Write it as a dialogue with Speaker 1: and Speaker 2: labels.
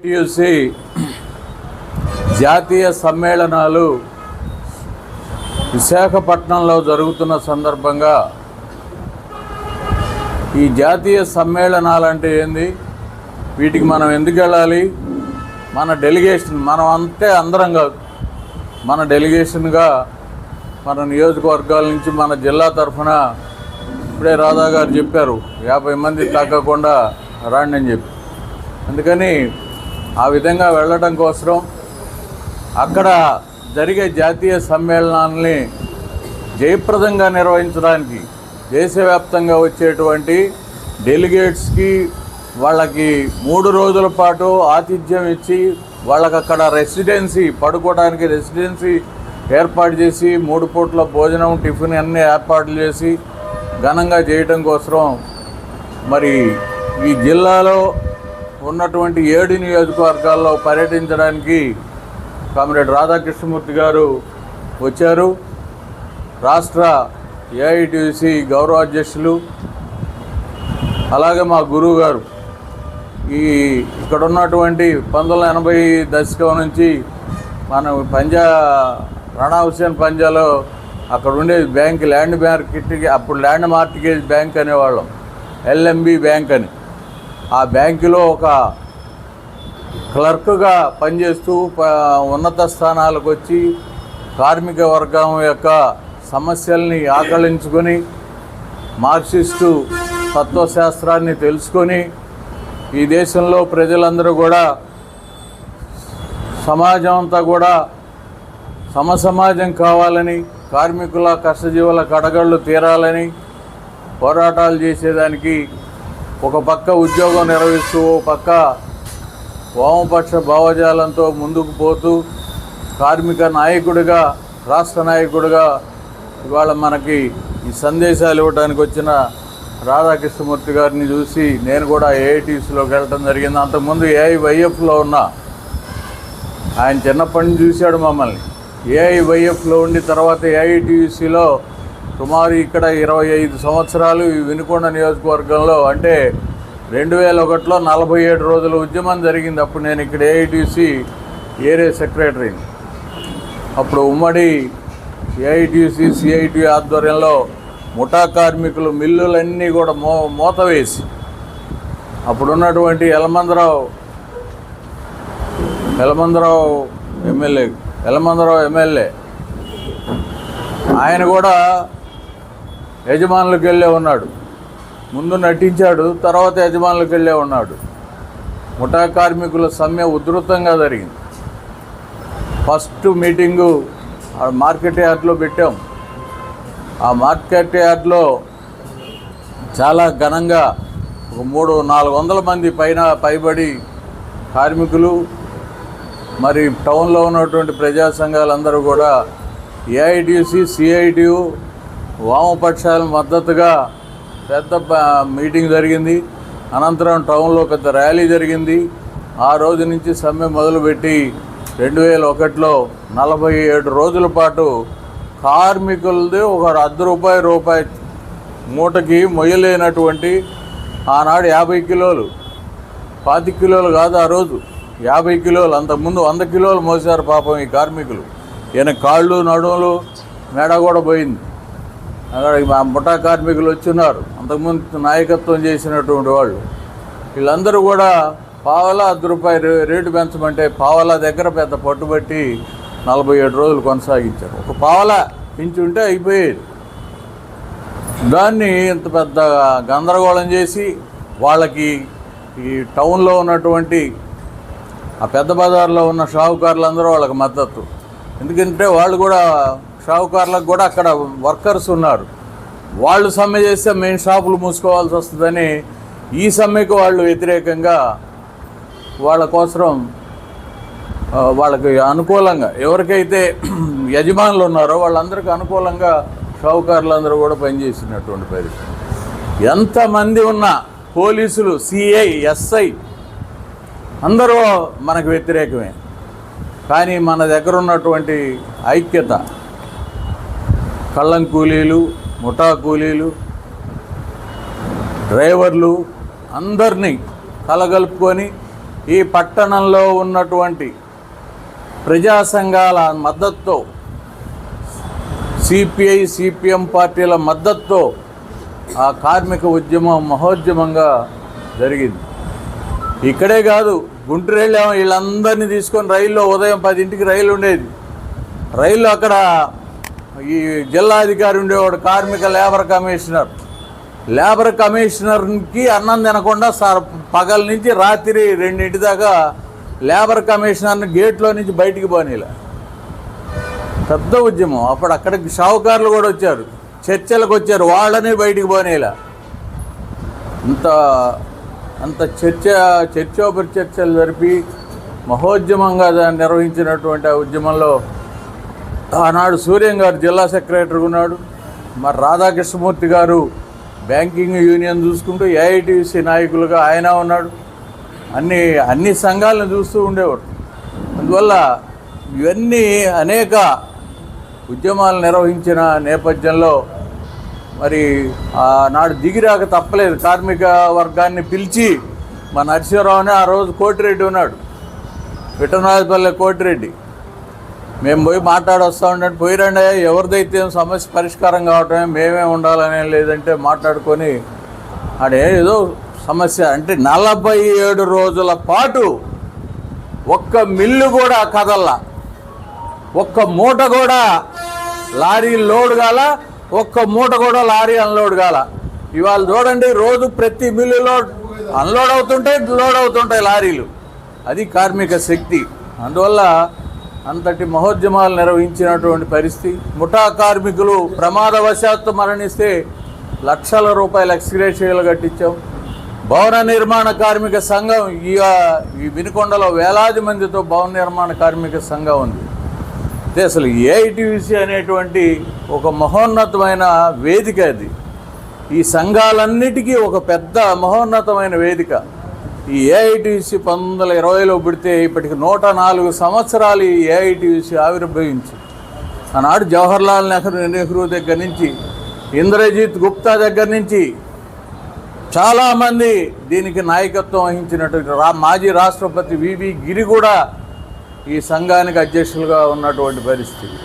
Speaker 1: TUC జాతీయ సమ్మేళనాలు విశాఖపట్నంలో జరుగుతున్న సందర్భంగా ఈ జాతీయ సమ్మేళనాలు అంటే ఏంది, వీటికి మనం ఎందుకు వెళ్ళాలి, మన డెలిగేషన్ మనం అంతే అందరం కాదు, మన డెలిగేషన్గా మన నియోజకవర్గాల నుంచి మన జిల్లా తరఫున ఇప్పుడే రాధా గారు చెప్పారు 50 మంది తగ్గకుండా రాండి అని చెప్పి. అందుకని ఆ విధంగా వెళ్ళడం కోసం అక్కడ జరిగే జాతీయ సమ్మేళనాలని జయప్రదంగా నిర్వహించడానికి దేశవ్యాప్తంగా వచ్చేటువంటి డెలిగేట్స్కి వాళ్ళకి 3 రోజుల పాటు ఆతిథ్యం ఇచ్చి వాళ్ళకి అక్కడ రెసిడెన్సీ పడుకోవడానికి రెసిడెన్సీ ఏర్పాటు చేసి 3 పూట్ల భోజనం టిఫిన్ అన్నీ ఏర్పాట్లు చేసి ఘనంగా చేయడం కోసం మరి ఈ జిల్లాలో ఉన్నటువంటి 7 నియోజకవర్గాల్లో పర్యటించడానికి కామ్రేడ్ రాధాకృష్ణమూర్తి గారు వచ్చారు. రాష్ట్ర ఏఐటీయూసీ గౌరవ అధ్యక్షులు అలాగే మా గురువు గారు ఇక్కడ ఉన్నటువంటి 1980 దశకం నుంచి మనం రాణా హుస్సేన్ పంజాలో అక్కడ ఉండేది బ్యాంక్, ల్యాండ్ మార్కెట్కి అప్పుడు ల్యాండ్ మార్టిగేజ్ బ్యాంక్ అనేవాళ్ళం, ఎల్ఎంబి బ్యాంక్ అని. ఆ బ్యాంకులో ఒక క్లర్క్గా పనిచేస్తూ ఉన్నత స్థానాలకు వచ్చి కార్మిక వర్గం యొక్క సమస్యల్ని ఆకళించుకొని మార్క్సిస్టు తత్వశాస్త్రాన్ని తెలుసుకొని ఈ దేశంలో ప్రజలందరూ కూడా సమాజం అంతా కూడా సమసమాజం కావాలని, కార్మికుల కష్టజీవుల కడగళ్ళు తీరాలని పోరాటాలు చేసేదానికి ఒక పక్క ఉద్యోగం నిర్వహిస్తూ ఓ పక్క వామపక్ష భావజాలంతో ముందుకు పోతూ కార్మిక నాయకుడిగా, రాష్ట్ర నాయకుడిగా ఇవాళ మనకి ఈ సందేశాలు ఇవ్వడానికి వచ్చిన రాధాకృష్ణమూర్తి గారిని చూసి నేను కూడా ఏఐటీసీలోకి వెళ్ళడం జరిగింది. అంతకుముందు ఏఐవైఎఫ్లో ఉన్నా, ఆయన చిన్నప్పటి నుంచి చూశాడు మమ్మల్ని. ఏఐవైఎఫ్లో ఉండి తర్వాత ఏఐటీసీలో సుమారు ఇక్కడ 25 సంవత్సరాలు ఈ వినుకొండ నియోజకవర్గంలో, అంటే 2001లో 47 రోజుల ఉద్యమం జరిగింది. అప్పుడు నేను ఇక్కడ ఏఐటీసీ ఏరియా సెక్రటరీని. అప్పుడు ఉమ్మడి ఏఐటీసీ సిఐటి ఆధ్వర్యంలో ముఠా కార్మికులు మిల్లులన్నీ కూడా మూత వేసి అప్పుడున్నటువంటి యలమందరావు ఎమ్మెల్యే ఆయన కూడా యజమానులకు వెళ్ళే ఉన్నాడు. ముందు నటించాడు, తర్వాత యజమానులకు వెళ్ళే ఉన్నాడు. ముఠా కార్మికుల సమ్మె ఉధృతంగా జరిగింది. ఫస్ట్ మీటింగు మార్కెట్ యార్డ్లో పెట్టాం. ఆ మార్కెట్ యార్డ్లో చాలా ఘనంగా ఒక 300-400 మంది పైబడి కార్మికులు, మరి టౌన్లో ఉన్నటువంటి ప్రజా సంఘాలందరూ కూడా ఏఐటీసీ సిఐటియు వామపక్షాల మద్దతుగా పెద్ద మీటింగ్ జరిగింది. అనంతరం టౌన్లో పెద్ద ర్యాలీ జరిగింది. ఆ రోజు నుంచి సమ్మె మొదలుపెట్టి 2001లో 47 రోజుల పాటు కార్మికులది ఒక రూపాయి మూటకి మొయ్యలేనటువంటి, ఆనాడు 50 కిలోలు 25 కిలోలు కాదు, ఆ రోజు 50 కిలోలు, అంతకుముందు 100 కిలోలు మోసారు పాపం ఈ కార్మికులు. ఈయన కాళ్ళు నడుములు మెడ కూడా పోయింది. అక్కడ మా ముఠా కార్మికులు వచ్చున్నారు, అంతకుముందు నాయకత్వం చేసినటువంటి వాళ్ళు. వీళ్ళందరూ కూడా పావలా ₹10 రేటు పెంచమంటే పావలా దగ్గర పెద్ద పట్టుబట్టి 47 రోజులు కొనసాగించారు. ఒక పావలా పెంచి ఉంటే అయిపోయేది. దాన్ని ఇంత పెద్ద గందరగోళం చేసి వాళ్ళకి ఈ టౌన్లో ఉన్నటువంటి ఆ పెద్ద బజార్లో ఉన్న షావుకారులందరూ వాళ్ళకి మద్దతు. ఎందుకంటే వాళ్ళు కూడా షావుకారులకు కూడా అక్కడ వర్కర్స్ ఉన్నారు. వాళ్ళు సమ్మె చేస్తే మెయిన్ షాపులు మూసుకోవాల్సి వస్తుందని ఈ సమ్మెకు వాళ్ళు వ్యతిరేకంగా వాళ్ళ కోసం వాళ్ళకి అనుకూలంగా ఎవరికైతే యజమానులు ఉన్నారో వాళ్ళందరికీ అనుకూలంగా షావుకారులందరూ కూడా పనిచేసినటువంటి పరిస్థితి. ఎంతమంది ఉన్నా పోలీసులు, సిఐ, ఎస్ఐ అందరూ మనకు వ్యతిరేకమే. కానీ మన దగ్గర ఉన్నటువంటి ఐక్యత, కళ్ళం కూలీలు, ముఠా కూలీలు, డ్రైవర్లు అందరినీ కలగలుపుకొని ఈ పట్టణంలో ఉన్నటువంటి ప్రజా సంఘాల మద్దతుతో, సిపిఐ సిపిఎం పార్టీల మద్దతుతో ఆ కార్మిక ఉద్యమం మహోద్యమంగా జరిగింది. ఇక్కడే కాదు, గుంటూరు వెళ్ళాము, వీళ్ళందరినీ తీసుకొని రైల్లో ఉదయం 10ంటికి రైలు ఉండేది. రైల్లో అక్కడ ఈ జిల్లా అధికారి ఉండేవాడు, కార్మిక లేబర్ కమిషనర్కి అన్నం తినకుండా పగల నుంచి రాత్రి 2 దాకా లేబర్ కమిషనర్ని గేట్లో నుంచి బయటికి పోనీలా. పెద్ద ఉద్యమం. అప్పుడు అక్కడికి షావుకారులు కూడా వచ్చారు, చర్చలకు వచ్చారు, వాళ్ళని బయటికి పోనీలా. అంత చర్చోపరిచర్చలు జరిపి మహోద్యమంగా నిర్వహించినటువంటి ఆ ఉద్యమంలో ఆనాడు సూర్యం గారు జిల్లా సెక్రటరీ ఉన్నాడు, మరి రాధాకృష్ణమూర్తి గారు బ్యాంకింగ్ యూనియన్ చూసుకుంటూ ఏఐటీసీ నాయకులుగా ఆయన ఉన్నాడు. అన్ని సంఘాలను చూస్తూ ఉండేవాడు. అందువల్ల ఇవన్నీ అనేక ఉద్యమాలు నిర్వహించిన నేపథ్యంలో మరి ఆనాడు దిగిరాక తప్పలేదు. కార్మిక వర్గాన్ని పిలిచి మా నరసింహరావునే ఆ రోజు కోటిరెడ్డి ఉన్నాడు, విఠనాథపల్లి కోటిరెడ్డి, మేము పోయి మాట్లాడొస్తా ఉంటే పోయిరండి, ఎవరిదైతే సమస్య పరిష్కారం కావటమే, మేమే ఉండాలనే లేదంటే మాట్లాడుకొని ఏదో సమస్య అంటే 47 రోజుల పాటు ఒక్క మిల్లు కూడా కదల్లా, ఒక్క మూట కూడా లారీ లోడ్ కాల, ఒక్క మూట కూడా లారీ అన్లోడ్ కాల. ఇవాళ చూడండి, రోజు ప్రతి మిల్లులో అన్లోడ్ అవుతుంటాయి, లోడ్ అవుతుంటాయి లారీలు. అది కార్మిక శక్తి. అందువల్ల అంతటి మహోద్యమాలు నిర్వహించినటువంటి పరిస్థితి. ముఠా కార్మికులు ప్రమాదవశాత్తు మరణిస్తే లక్షల రూపాయల ఎక్స్గ్రేషియాలు కట్టించాం. భవన నిర్మాణ కార్మిక సంఘం ఈ వినుకొండలో వేలాది మందితో భవన నిర్మాణ కార్మిక సంఘం ఉంది. అసలు ఏఐటీయూసీ అనేటువంటి ఒక మహోన్నతమైన వేదిక అది. ఈ సంఘాలన్నిటికీ ఒక పెద్ద మహోన్నతమైన వేదిక. ఈ ఏఐటీయూసీ 1920లో పుడితే ఇప్పటికి 104 సంవత్సరాలు ఈ ఏఐటీయూసీ ఆవిర్భవించి, ఆనాడు జవహర్లాల్ నెహ్రూ దగ్గర నుంచి, ఇంద్రజిత్ గుప్తా దగ్గర నుంచి చాలామంది దీనికి నాయకత్వం వహించినటువంటి మాజీ రాష్ట్రపతి వివి గిరి కూడా ఈ సంఘానికి అధ్యక్షులుగా ఉన్నటువంటి పరిస్థితి.